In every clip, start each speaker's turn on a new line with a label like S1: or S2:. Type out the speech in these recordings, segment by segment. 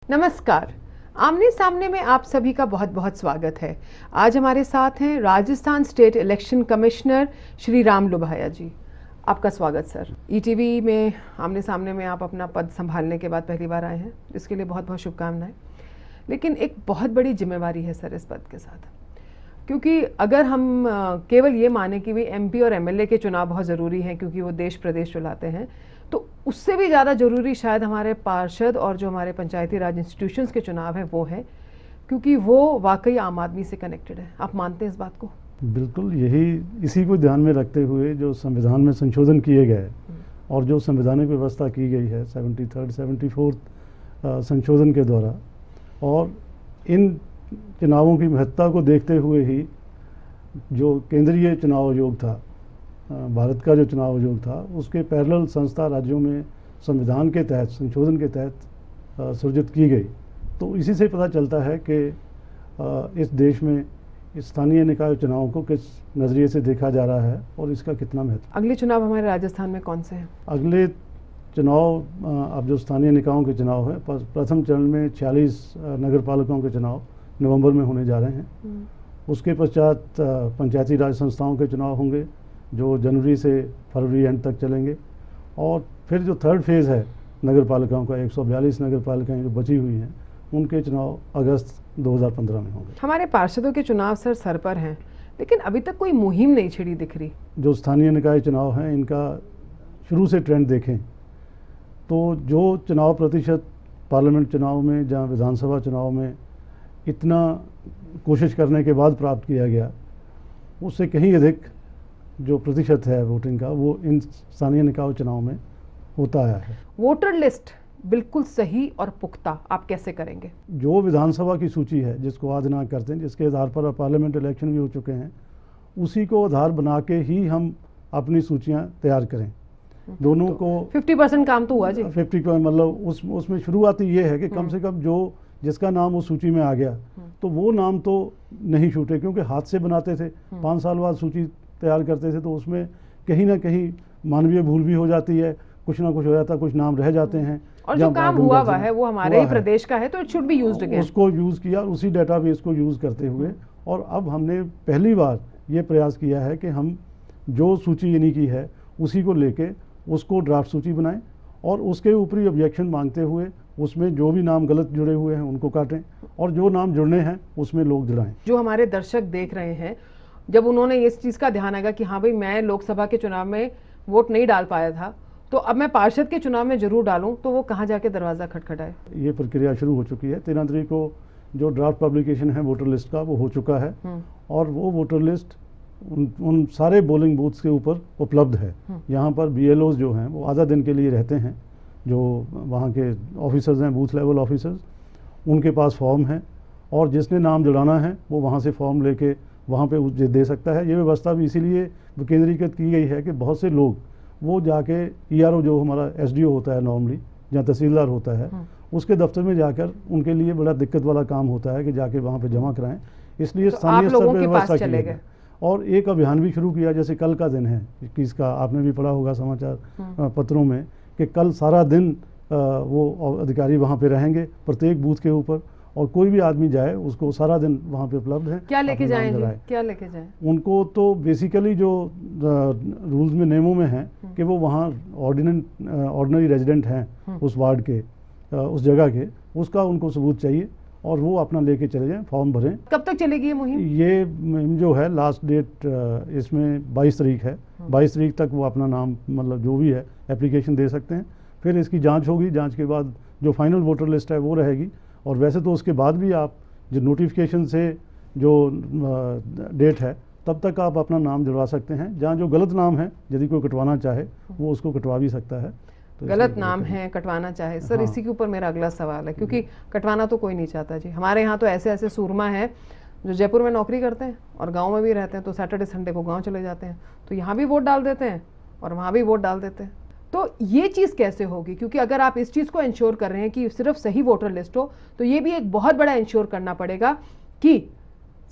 S1: नमस्कार। आमने सामने में आप सभी का बहुत बहुत स्वागत है। आज हमारे साथ हैं Rajasthan state election commissioner Shri Ram लुभाया जी। आपका स्वागत सर। ईटीवी में आमने सामने में आप अपना पद संभालने के बाद पहली बार आए हैं, इसके लिए बहुत बहुत शुभकामनाएं। लेकिन एक बहुत बड़ी जिम्मेवारी है सर इस पद के साथ, क्योंकि अगर हम केवल ये माने कि भी एमपी और एमएलए के चुनाव बहुत ज़रूरी हैं क्योंकि वो देश प्रदेश चलाते हैं, तो उससे भी ज़्यादा ज़रूरी शायद हमारे पार्षद और जो हमारे पंचायती राज इंस्टीट्यूशंस के चुनाव हैं वो है, क्योंकि वो वाकई आम आदमी से कनेक्टेड है। आप मानते हैं इस बात को? बिल्कुल,
S2: इसी को ध्यान में रखते हुए जो संविधान में संशोधन किए गए और जो संवैधानिक व्यवस्था की गई है 73rd 74th संशोधन के द्वारा, और इन चुनावों की महत्ता को देखते हुए ही जो केंद्रीय चुनाव आयोग था, भारत का जो चुनाव आयोग था, उसके पैरेलल संस्था राज्यों में संविधान के तहत संशोधन के तहत सृजित की गई। तो इसी से पता चलता है कि इस देश में स्थानीय निकाय चुनावों को किस नज़रिए से देखा जा रहा है और इसका कितना महत्व।
S1: अगले चुनाव हमारे राजस्थान में कौन से हैं?
S2: अगले चुनाव अब जो स्थानीय निकायों के चुनाव है, प्रथम चरण में 46 नगर पालिकाओं के चुनाव नवंबर में होने जा रहे हैं। उसके पश्चात पंचायती राज संस्थाओं के चुनाव होंगे जो जनवरी से फरवरी एंड तक चलेंगे, और फिर जो थर्ड फेज़ है नगर पालिकाओं का, 142 नगर पालिकाएँ जो बची हुई हैं, उनके चुनाव अगस्त 2015 में होंगे।
S1: हमारे पार्षदों के चुनाव सर पर हैं, लेकिन अभी तक कोई मुहिम नहीं छिड़ी दिख रही।
S2: जो स्थानीय निकाय चुनाव हैं, इनका शुरू से ट्रेंड देखें तो जो चुनाव प्रतिशत पार्लियामेंट चुनाव में, जहाँ विधानसभा चुनाव में इतना कोशिश करने के बाद प्राप्त किया गया, उससे कहीं अधिक जो प्रतिशत है वोटिंग का, वो इन स्थानीय निकाय चुनाव में होता आया है।
S1: वोटर लिस्ट बिल्कुल सही और पुख्ता आप कैसे करेंगे?
S2: जो विधानसभा की सूची है जिसको आज दिनांक करते हैं, जिसके आधार पर पार्लियामेंट इलेक्शन भी हो चुके हैं, उसी को आधार बना के ही हम अपनी सूचियां तैयार करें। दोनों
S1: तो
S2: को
S1: 50% काम तो हुआ जी।
S2: 50 को मतलब उसमें शुरुआती ये है कि कम से कम जो जिसका नाम उस सूची में आ गया तो वो नाम तो नहीं छूटे, क्योंकि हाथ से बनाते थे, 5 साल बाद सूची तैयार करते थे, तो उसमें कहीं ना कहीं मानवीय भूल भी हो जाती है, कुछ ना कुछ हो जाता है, कुछ नाम रह जाते हैं।
S1: और जो काम हुआ हुआ है वो हमारे ही प्रदेश का है, तो it should be used again.
S2: उसको यूज़ किया, उसी डेटाबेस को यूज़ करते हुए, और अब हमने पहली बार ये प्रयास किया है कि हम जो सूची इन्हीं की है उसी को लेके उसको ड्राफ्ट सूची बनाएं, और उसके ऊपरी ऑब्जेक्शन मांगते हुए उसमें जो भी नाम गलत जुड़े हुए हैं उनको काटें, और जो नाम जुड़ने हैं उसमें लोग जुड़ाएं।
S1: जो हमारे दर्शक देख रहे हैं, जब उन्होंने इस चीज़ का ध्यान आएगा कि हाँ भाई, मैं लोकसभा के चुनाव में वोट नहीं डाल पाया था, तो अब मैं पार्षद के चुनाव में जरूर डालूं, तो वो कहाँ जाके दरवाज़ा खटखटाए?
S2: ये प्रक्रिया शुरू हो चुकी है। 13 तारीख को जो ड्राफ्ट पब्लिकेशन है वोटर लिस्ट का, वो हो चुका है, और वो वोटर लिस्ट उन सारे पोलिंग बूथ्स के ऊपर उपलब्ध है। यहाँ पर BLOs जो हैं वो आधा दिन के लिए रहते हैं, जो वहाँ के ऑफिसर्स हैं, बूथ लेवल ऑफिसर्स, उनके पास फॉर्म है, और जिसने नाम जुड़ाना है वो वहाँ से फॉर्म लेके वहाँ पे दे सकता है। ये व्यवस्था भी इसीलिए विकेंद्रीकृत की गई है कि बहुत से लोग वो जाके ERO जो हमारा SDO होता है नॉर्मली, जहाँ तहसीलदार होता है, उसके दफ्तर में जाकर उनके लिए बड़ा दिक्कत वाला काम होता है कि जाके वहाँ पे जमा कराएं। इसलिए स्थानीय स्तर पर व्यवस्था की गई। और एक अभियान भी शुरू किया, जैसे कल का दिन है 21 का, आपने भी पढ़ा होगा समाचार पत्रों में कि कल सारा दिन वो अधिकारी वहाँ पे रहेंगे प्रत्येक बूथ के ऊपर, और कोई भी आदमी जाए उसको सारा दिन वहाँ पे उपलब्ध है।
S1: क्या लेके जाएं? क्या लेके जाएं?
S2: उनको तो बेसिकली जो रूल्स में, नियमों में है कि वो वहाँ ऑर्डिनरी रेजिडेंट हैं उस वार्ड के, उस जगह के, उसका उनको सबूत चाहिए, और वो अपना लेके चले जाएं, फॉर्म भरें।
S1: कब तक चलेगी ये मुहिम?
S2: ये मुहिम जो है लास्ट डेट इसमें 22 तारीख है। 22 तारीख तक वो अपना नाम, मतलब जो भी है, एप्लीकेशन दे सकते हैं। फिर इसकी जांच होगी, जांच के बाद जो फाइनल वोटर लिस्ट है वो रहेगी, और वैसे तो उसके बाद भी आप जो नोटिफिकेशन से जो डेट है तब तक आप अपना नाम जुड़वा सकते हैं। जहाँ जो गलत नाम है, यदि कोई कटवाना चाहे वो उसको कटवा भी सकता है।
S1: तो गलत नाम है, कटवाना चाहे सर, इसी के ऊपर मेरा अगला सवाल है, क्योंकि कटवाना तो कोई नहीं चाहता जी। हमारे यहाँ तो ऐसे ऐसे सूरमा हैं जो जयपुर में नौकरी करते हैं और गांव में भी रहते हैं, तो सैटरडे संडे को गांव चले जाते हैं, तो यहाँ भी वोट डाल देते हैं और वहाँ भी वोट डाल देते हैं। तो ये चीज़ कैसे होगी? क्योंकि अगर आप इस चीज़ को इंश्योर कर रहे हैं कि सिर्फ सही वोटर लिस्ट हो, तो ये भी एक बहुत बड़ा इंश्योर करना पड़ेगा कि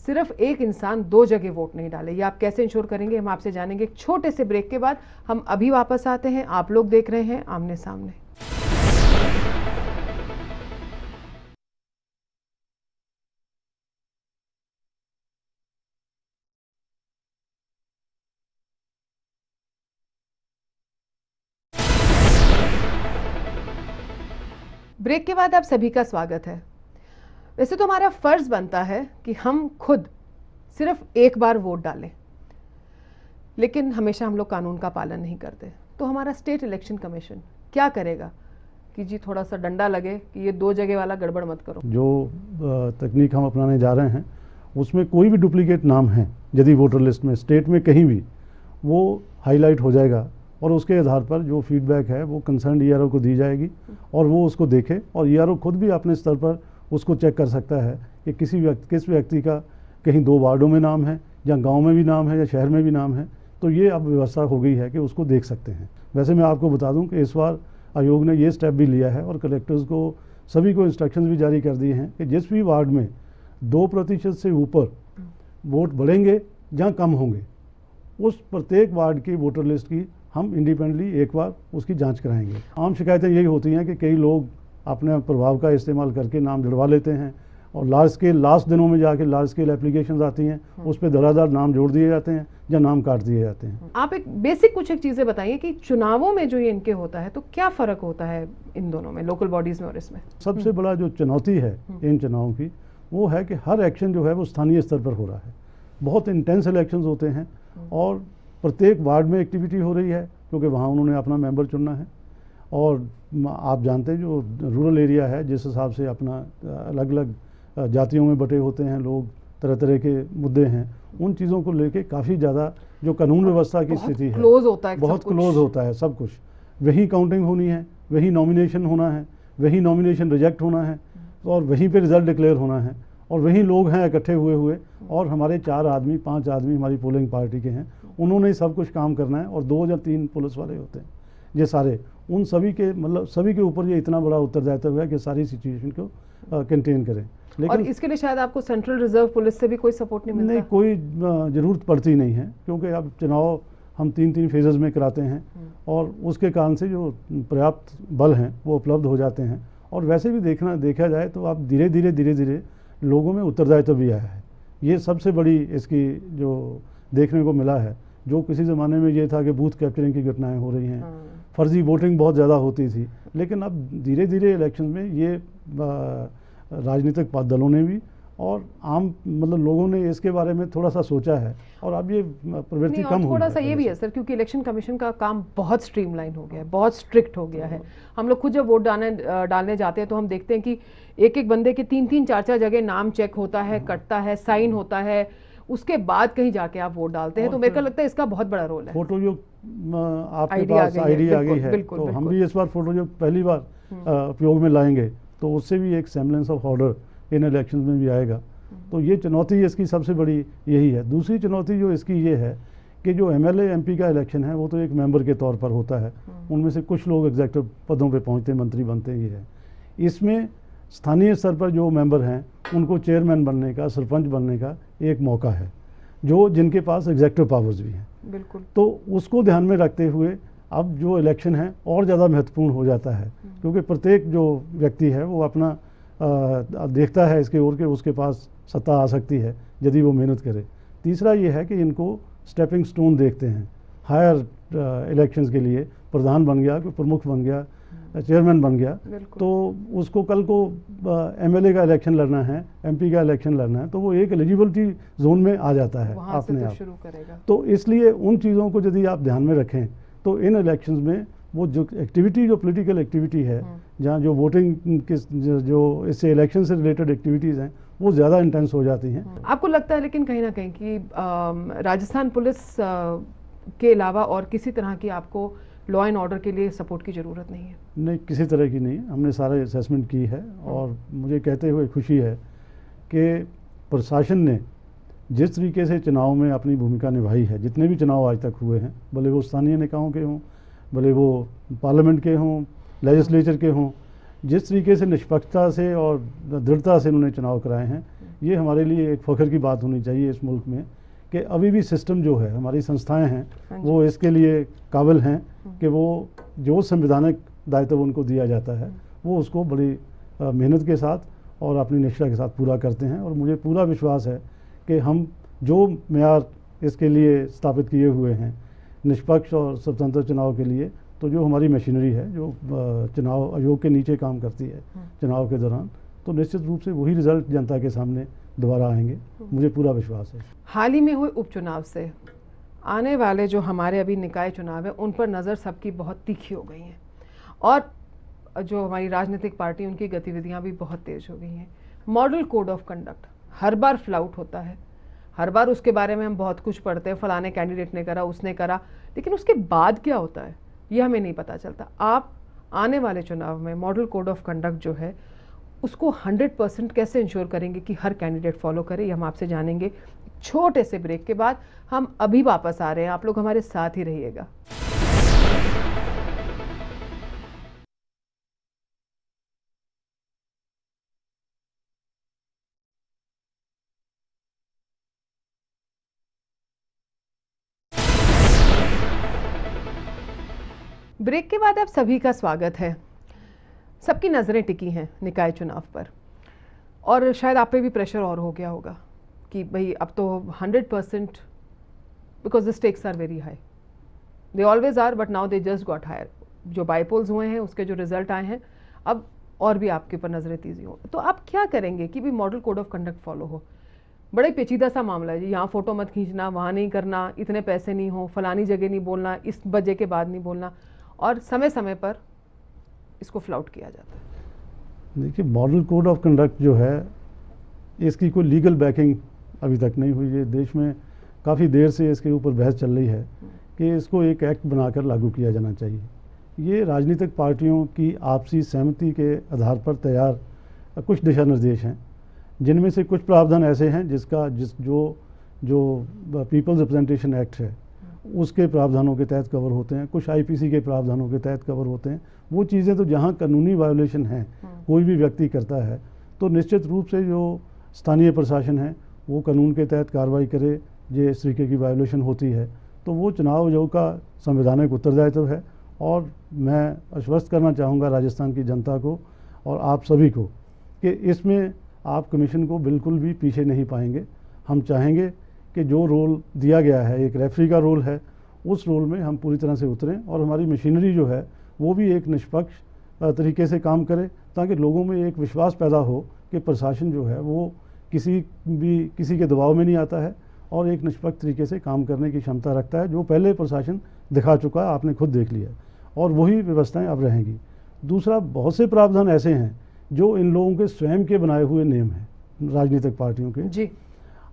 S1: सिर्फ एक इंसान 2 जगह वोट नहीं डाले। ये आप कैसे इंश्योर करेंगे, हम आपसे जानेंगे एक छोटे से ब्रेक के बाद। हम अभी वापस आते हैं। आप लोग देख रहे हैं आमने सामने। ब्रेक के बाद आप सभी का स्वागत है। वैसे तो हमारा फर्ज बनता है कि हम खुद सिर्फ एक बार वोट डालें, लेकिन हमेशा हम लोग कानून का पालन नहीं करते। तो हमारा स्टेट इलेक्शन कमीशन क्या करेगा कि जी थोड़ा सा डंडा लगे कि ये 2 जगह वाला गड़बड़ मत करो।
S2: जो तकनीक हम अपनाने जा रहे हैं उसमें कोई भी डुप्लीकेट नाम है यदि वोटर लिस्ट में स्टेट में कहीं भी, वो हाईलाइट हो जाएगा और उसके आधार पर जो फीडबैक है वो कंसर्न ईआरओ को दी जाएगी और वो उसको देखे, और ईआरओ खुद भी अपने स्तर पर उसको चेक कर सकता है कि किस व्यक्ति का कहीं 2 वार्डों में नाम है या गांव में भी नाम है या शहर में भी नाम है। तो ये अब व्यवस्था हो गई है कि उसको देख सकते हैं। वैसे मैं आपको बता दूं कि इस बार आयोग ने ये स्टेप भी लिया है और कलेक्टर्स को सभी को इंस्ट्रक्शंस भी जारी कर दिए हैं कि जिस भी वार्ड में 2% से ऊपर वोट बढ़ेंगे या कम होंगे, उस प्रत्येक वार्ड की वोटर लिस्ट की हम इंडिपेंडेंटली एक बार उसकी जांच कराएंगे। आम शिकायतें यही होती हैं कि कई लोग अपने प्रभाव का इस्तेमाल करके नाम जुड़वा लेते हैं और लास्ट दिनों में जाके लार्ज स्केल एप्लीकेशंस आती हैं, उस पर धड़ाधड़ नाम जोड़ दिए जाते हैं या नाम काट दिए जाते हैं।
S1: आप एक बेसिक कुछ एक चीज़ें बताइए कि चुनावों में जो ये इनके होता है तो क्या फ़र्क होता है इन दोनों में, लोकल बॉडीज़ में और इसमें?
S2: सबसे बड़ा जो चुनौती है इन चुनावों की वो है कि हर एक्शन जो है वो स्थानीय स्तर पर हो रहा है। बहुत इंटेंस इलेक्शंस होते हैं और प्रत्येक वार्ड में एक्टिविटी हो रही है क्योंकि वहाँ उन्होंने अपना मेंबर चुनना है। और आप जानते हैं जो रूरल एरिया है जिस हिसाब से अपना अलग अलग जातियों में बटे होते हैं लोग, तरह तरह के मुद्दे हैं, उन चीज़ों को लेके काफ़ी ज़्यादा जो कानून व्यवस्था की स्थिति है
S1: क्लोज होता है,
S2: बहुत क्लोज होता है सब कुछ। वही काउंटिंग होनी है, वही नॉमिनेशन होना है, वही नॉमिनेशन रिजेक्ट होना है और वहीं पे रिजल्ट डिक्लेयर होना है और वही लोग हैं इकट्ठे हुए और हमारे 4 आदमी 5 आदमी हमारी पोलिंग पार्टी के हैं, उन्होंने सब कुछ काम करना है और 2 या 3 पुलिस वाले होते हैं। ये सारे उन सभी के मतलब सभी के ऊपर ये इतना बड़ा उत्तरदायित्व है कि सारी सिचुएशन को कंटेन करें।
S1: लेकिन और इसके लिए शायद आपको सेंट्रल रिजर्व पुलिस से भी कोई सपोर्ट नहीं मिलता?
S2: नहीं, कोई ज़रूरत पड़ती नहीं है क्योंकि अब चुनाव हम 3 फेजेज़ में कराते हैं और उसके कारण से जो पर्याप्त बल हैं वो उपलब्ध हो जाते हैं। और वैसे भी देखा जाए तो अब धीरे धीरे लोगों में उत्तरदायित्व भी आया है। ये सबसे बड़ी इसकी जो देखने को मिला है। जो किसी ज़माने में ये था कि बूथ कैप्चरिंग की घटनाएं हो रही हैं, फर्जी वोटिंग बहुत ज़्यादा होती थी, लेकिन अब धीरे धीरे इलेक्शन में ये राजनीतिक दलों ने भी और आम मतलब लोगों ने इसके बारे में थोड़ा सा सोचा है और अब ये प्रवृत्ति कम हो
S1: थोड़ा सा ये भी है सर, क्योंकि इलेक्शन कमीशन का काम बहुत स्ट्रीमलाइन हो गया है, बहुत स्ट्रिक्ट हो गया है। हम लोग खुद जब वोट डालने जाते हैं तो हम देखते हैं कि एक बंदे के 3 4 जगह नाम चेक होता है, कटता है, साइन होता है, उसके बाद कहीं जाके आप वोट डालते हैं। तो मेरे को लगता है इसका बहुत बड़ा रोल है।
S2: फोटोयुक्त आपके पास आईडी आ गई है तो हम भी इस बार फोटोयुक्त पहली बार उपयोग में लाएंगे तो उससे भी एक सेमलेंस ऑफ ऑर्डर इन इलेक्शन में भी आएगा। तो ये चुनौती इसकी सबसे बड़ी यही है। दूसरी चुनौती जो इसकी ये है कि जो एमएलए एमपी का इलेक्शन है वो तो एक मेंबर के तौर पर होता है, उनमें से कुछ लोग एग्जेक्टिव पदों पे पहुंचते, मंत्री बनते ही है। इसमें स्थानीय स्तर पर जो मेंबर हैं उनको चेयरमैन बनने का, सरपंच बनने का एक मौका है, जो जिनके पास एग्जेक्टिव पावर्स भी हैं।
S1: बिल्कुल।
S2: तो उसको ध्यान में रखते हुए अब जो इलेक्शन है और ज़्यादा महत्वपूर्ण हो जाता है क्योंकि प्रत्येक जो व्यक्ति है वो अपना देखता है इसके ओर के उसके पास सत्ता आ सकती है यदि वो मेहनत करे। तीसरा ये है कि इनको स्टेपिंग स्टोन देखते हैं हायर इलेक्शंस के लिए। प्रधान बन गया, कोई प्रमुख बन गया, चेयरमैन बन गया, तो उसको कल को एमएलए का इलेक्शन लड़ना है, एमपी का इलेक्शन लड़ना है, तो वो एक एलिजिबिलिटी जोन में आ जाता है अपने आप। तो इसलिए उन चीज़ों को यदि आप ध्यान में रखें तो इन इलेक्शंस में वो जो एक्टिविटी, जो पॉलिटिकल एक्टिविटी है, जहाँ जो वोटिंग के जो इससे इलेक्शन से रिलेटेड एक्टिविटीज़ हैं वो ज़्यादा इंटेंस हो जाती हैं।
S1: आपको लगता है लेकिन कहीं ना कहीं कि राजस्थान पुलिस के अलावा और किसी तरह की आपको लॉ एंड ऑर्डर के लिए सपोर्ट की ज़रूरत नहीं है?
S2: नहीं, किसी तरह की नहीं। हमने सारे असेसमेंट की है और मुझे कहते हुए खुशी है कि प्रशासन ने जिस तरीके से चुनाव में अपनी भूमिका निभाई है, जितने भी चुनाव आज तक हुए हैं, भले वो स्थानीय निकायों के हों, भले वो पार्लियामेंट के हों, लेजिस्लेचर के हों, जिस तरीके से निष्पक्षता से और दृढ़ता से उन्होंने चुनाव कराए हैं, ये हमारे लिए एक फ़ख्र की बात होनी चाहिए इस मुल्क में कि अभी भी सिस्टम जो है, हमारी संस्थाएं हैं, वो इसके लिए काबिल हैं कि वो जो संवैधानिक दायित्व उनको दिया जाता है वो उसको बड़ी मेहनत के साथ और अपनी निष्ठा के साथ पूरा करते हैं। और मुझे पूरा विश्वास है कि हम जो मेयार इसके लिए स्थापित किए हुए हैं निष्पक्ष और स्वतंत्र चुनाव के लिए, तो जो हमारी मशीनरी है जो चुनाव आयोग के नीचे काम करती है चुनाव के दौरान, तो निश्चित रूप से वही रिजल्ट जनता के सामने दोबारा आएंगे, मुझे पूरा विश्वास है।
S1: हाल ही में हुए उपचुनाव से आने वाले जो हमारे अभी निकाय चुनाव है उन पर नज़र सबकी बहुत तीखी हो गई है और जो हमारी राजनीतिक पार्टी उनकी गतिविधियां भी बहुत तेज हो गई हैं। Model code of conduct her bar flout होता है, हर बार उसके बारे में हम बहुत कुछ पढ़ते हैं, फलाने कैंडिडेट ने करा, उसने करा, लेकिन उसके बाद क्या होता है ये हमें नहीं पता चलता। आप आने वाले चुनाव में मॉडल कोड ऑफ कंडक्ट जो है उसको 100% कैसे इंश्योर करेंगे कि हर कैंडिडेट फॉलो करे, ये हम आपसे जानेंगे छोटे से ब्रेक के बाद। हम अभी वापस आ रहे हैं, आप लोग हमारे साथ ही रहिएगा। ब्रेक के बाद आप सभी का स्वागत है। सबकी नज़रें टिकी हैं निकाय चुनाव पर और शायद आप पे भी प्रेशर और हो गया होगा कि भाई अब तो 100%, because the stakes are very high, they always are, but now they just got higher. जो बाईपोल्स हुए हैं उसके जो रिजल्ट आए हैं अब और भी आपके ऊपर नज़रें तेजी हो, तो आप क्या करेंगे कि भी model code of conduct follow हो? बड़ा ही पेचीदा सा मामला है जी, यहाँ फ़ोटो मत खींचना, वहाँ नहीं करना, इतने पैसे नहीं हो, फलानी जगह नहीं बोलना, इस बजे के बाद नहीं बोलना, और समय समय पर इसको फ्लाउट किया जाता है।
S2: देखिए, मॉडल कोड ऑफ कंडक्ट जो है इसकी कोई लीगल बैकिंग अभी तक नहीं हुई है। देश में काफ़ी देर से इसके ऊपर बहस चल रही है कि इसको एक एक्ट बनाकर लागू किया जाना चाहिए। ये राजनीतिक पार्टियों की आपसी सहमति के आधार पर तैयार कुछ दिशा निर्देश हैं, जिनमें से कुछ प्रावधान ऐसे हैं जो पीपल्स रिप्रेजेंटेशन एक्ट है उसके प्रावधानों के तहत कवर होते हैं, कुछ आईपीसी के प्रावधानों के तहत कवर होते हैं। वो चीज़ें तो जहाँ कानूनी वायोलेशन है कोई भी व्यक्ति करता है तो निश्चित रूप से जो स्थानीय प्रशासन है वो कानून के तहत कार्रवाई करे। जिस तरीके की वायोलेशन होती है तो वो चुनाव आयोग का संवैधानिक उत्तरदायित्व है, और मैं आश्वस्त करना चाहूँगा राजस्थान की जनता को और आप सभी को कि इसमें आप कमीशन को बिल्कुल भी पीछे नहीं पाएंगे। हम चाहेंगे कि जो रोल दिया गया है, एक रेफरी का रोल है, उस रोल में हम पूरी तरह से उतरें और हमारी मशीनरी जो है वो भी एक निष्पक्ष तरीके से काम करे, ताकि लोगों में एक विश्वास पैदा हो कि प्रशासन जो है वो किसी के दबाव में नहीं आता है और एक निष्पक्ष तरीके से काम करने की क्षमता रखता है, जो पहले प्रशासन दिखा चुका है, आपने खुद देख लिया, और वही व्यवस्थाएं अब रहेंगी। दूसरा, बहुत से प्रावधान ऐसे हैं जो इन लोगों के स्वयं के बनाए हुए नियम हैं राजनीतिक पार्टियों के जी,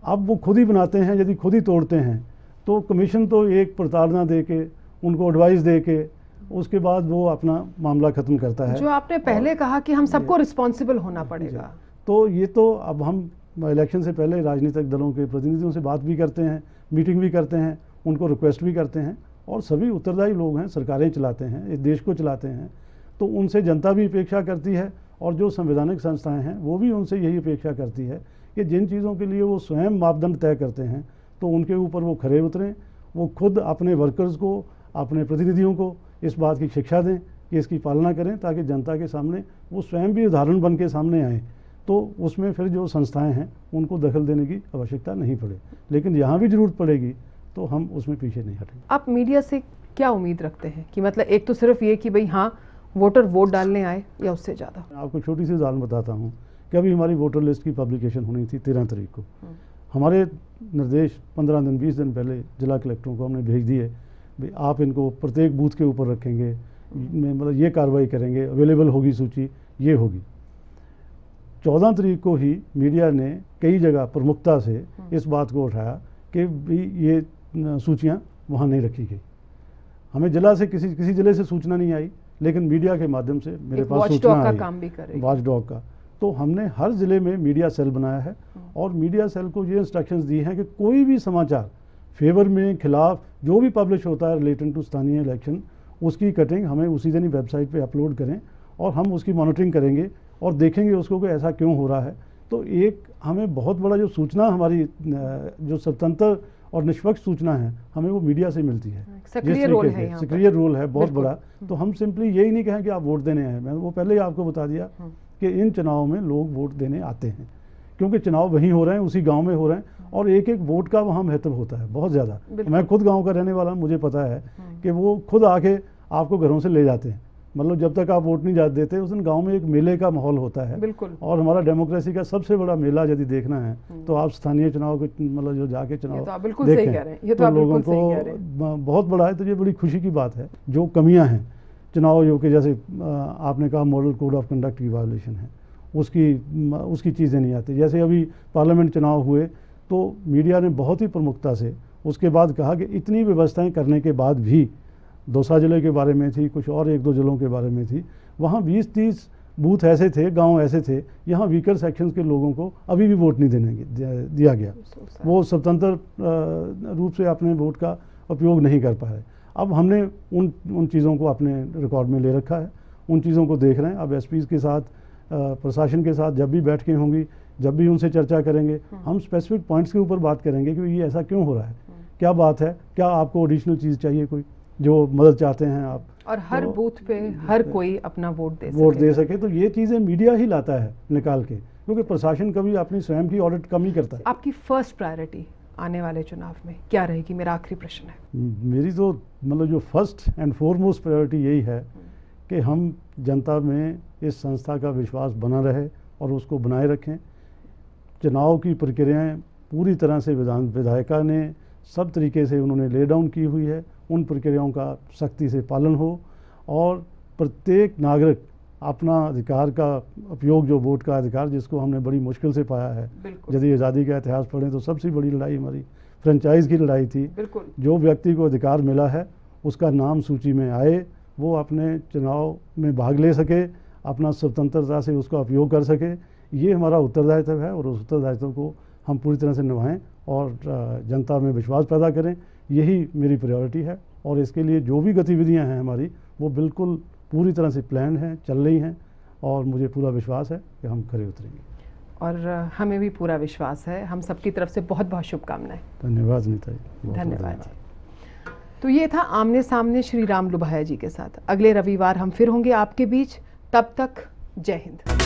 S2: अब वो खुद ही बनाते हैं। यदि खुद ही तोड़ते हैं तो कमीशन तो एक प्रताड़ना दे के, उनको एडवाइस दे के, उसके बाद वो अपना मामला ख़त्म करता है।
S1: जो आपने पहले कहा कि हम सबको रिस्पॉन्सिबल होना पड़ेगा,
S2: तो ये तो अब हम इलेक्शन से पहले राजनीतिक दलों के प्रतिनिधियों से बात भी करते हैं, मीटिंग भी करते हैं, उनको रिक्वेस्ट भी करते हैं, और सभी उत्तरदायी लोग हैं, सरकारें चलाते हैं, इस देश को चलाते हैं, तो उनसे जनता भी अपेक्षा करती है और जो संवैधानिक संस्थाएं हैं वो भी उनसे यही अपेक्षा करती है कि जिन चीज़ों के लिए वो स्वयं मापदंड तय करते हैं तो उनके ऊपर वो खरे उतरें, वो खुद अपने वर्कर्स को, अपने प्रतिनिधियों को इस बात की शिक्षा दें कि इसकी पालना करें, ताकि जनता के सामने वो स्वयं भी उदाहरण बन के सामने आएँ। तो उसमें फिर जो संस्थाएं हैं उनको दखल देने की आवश्यकता नहीं पड़े, लेकिन यहाँ भी ज़रूरत पड़ेगी तो हम उसमें पीछे नहीं हटेंगे।
S1: आप मीडिया से क्या उम्मीद रखते हैं कि मतलब एक तो सिर्फ ये कि भाई हाँ वोटर वोट डालने आए, या उससे ज़्यादा?
S2: आपको छोटी सी उदाहरण बताता हूँ कि अभी हमारी वोटर लिस्ट की पब्लिकेशन होनी थी 13 तारीख को। हमारे निर्देश 15 दिन 20 दिन पहले जिला कलेक्टरों को हमने भेज दिए, भाई आप इनको प्रत्येक बूथ के ऊपर रखेंगे, मतलब ये कार्रवाई करेंगे, अवेलेबल होगी सूची, ये होगी। 14 तारीख को ही मीडिया ने कई जगह प्रमुखता से इस बात को उठाया कि भाई ये सूचियाँ वहाँ नहीं रखी गई। हमें जिला से किसी जिले से सूचना नहीं आई, लेकिन मीडिया के माध्यम से मेरे पास सूचना आई, वॉच डॉग का। तो हमने हर ज़िले में मीडिया सेल बनाया है और मीडिया सेल को ये इंस्ट्रक्शंस दी हैं कि कोई भी समाचार फेवर में, खिलाफ जो भी पब्लिश होता है रिलेटेड टू स्थानीय इलेक्शन, उसकी कटिंग हमें उसी दिन ही वेबसाइट पे अपलोड करें और हम उसकी मॉनिटरिंग करेंगे और देखेंगे उसको कि ऐसा क्यों हो रहा है। तो एक हमें बहुत बड़ा जो सूचना हमारी जो स्वतंत्र और निष्पक्ष सूचना है हमें वो मीडिया से मिलती है।
S1: सक्रिय रोल है
S2: बहुत बड़ा। तो हम सिंपली यही नहीं कहें कि आप वोट देने आए। मैंने वो पहले ही आपको बता दिया कि इन चुनाव में लोग वोट देने आते हैं, क्योंकि चुनाव वहीं हो रहे हैं, उसी गांव में हो रहे हैं, और एक एक वोट का वहाँ महत्व होता है बहुत ज़्यादा। मैं खुद गांव का रहने वाला हूँ, मुझे पता है कि वो खुद आके आपको घरों से ले जाते हैं। मतलब जब तक आप वोट नहीं जा देते उस दिन गांव में एक मेले का माहौल होता है।
S1: बिल्कुल।
S2: और हमारा डेमोक्रेसी का सबसे बड़ा मेला यदि देखना है तो आप स्थानीय चुनाव को मतलब जो जाके चुनाव
S1: तो आप बिल्कुल
S2: देखें,
S1: सही कह रहे हैं, ये तो आप
S2: लोगों
S1: बिल्कुल सही कह रहे
S2: को बहुत बड़ा है। तो ये बड़ी खुशी की बात है। जो कमियां हैं चुनाव आयोग के, जैसे आपने कहा मॉडल कोड ऑफ कंडक्ट की वायोलेशन है, उसकी चीज़ें नहीं आती। जैसे अभी पार्लियामेंट चुनाव हुए तो मीडिया ने बहुत ही प्रमुखता से उसके बाद कहा कि इतनी व्यवस्थाएं करने के बाद भी, दौसा जिले के बारे में थी, कुछ और 1-2 जिलों के बारे में थी, वहाँ 20-30 बूथ ऐसे थे, गांव ऐसे थे, यहाँ वीकर सेक्शंस के लोगों को अभी भी वोट नहीं दिया गया। वो स्वतंत्र रूप से अपने वोट का उपयोग नहीं कर पाए। अब हमने उन चीज़ों को अपने रिकॉर्ड में ले रखा है, उन चीज़ों को देख रहे हैं। अब एसपीज़ के साथ, प्रशासन के साथ जब भी बैठकें होंगी, जब भी उनसे चर्चा करेंगे, हम स्पेसिफिक पॉइंट्स के ऊपर बात करेंगे कि ये ऐसा क्यों हो रहा है, क्या बात है, क्या आपको एडिशनल चीज़ चाहिए, कोई जो मदद चाहते हैं आप।
S1: और हर बूथ पे हर कोई अपना वोट दे सके।
S2: तो ये चीज़ें मीडिया ही लाता है निकाल के, क्योंकि प्रशासन कभी अपनी स्वयं की ऑडिट कम ही करता है।
S1: आपकी फर्स्ट प्रायोरिटी आने वाले चुनाव में क्या रहेगी, मेरा आखिरी प्रश्न है।
S2: मेरी तो मतलब जो फर्स्ट एंड फॉरमोस्ट प्रायोरिटी यही है कि हम जनता में इस संस्था का विश्वास बना रहे और उसको बनाए रखें। चुनाव की प्रक्रियाएं पूरी तरह से विधायिका ने सब तरीके से उन्होंने ले डाउन की हुई है, उन प्रक्रियाओं का सख्ती से पालन हो और प्रत्येक नागरिक अपना अधिकार का उपयोग, जो वोट का अधिकार जिसको हमने बड़ी मुश्किल से पाया है। यदि आज़ादी का इतिहास पढ़ें तो सबसे बड़ी लड़ाई हमारी फ्रेंचाइज की लड़ाई थी। जो व्यक्ति को अधिकार मिला है उसका नाम सूची में आए, वो अपने चुनाव में भाग ले सके, अपना स्वतंत्रता से उसका उपयोग कर सके। ये हमारा उत्तरदायित्व है और उस उत्तरदायित्व को हम पूरी तरह से निभाएं और जनता में विश्वास पैदा करें। यही मेरी प्रायोरिटी है और इसके लिए जो भी गतिविधियां हैं हमारी, वो बिल्कुल पूरी तरह से प्लान हैं, चल रही हैं और मुझे पूरा विश्वास है कि हम खरे उतरेंगे।
S1: और हमें भी पूरा विश्वास है। हम सबकी तरफ से बहुत बहुत शुभकामनाएं।
S2: धन्यवाद नीता जी।
S1: धन्यवाद जी। तो ये था आमने सामने श्री राम लुभाया जी के साथ। अगले रविवार हम फिर होंगे आपके बीच। तब तक जय हिंद।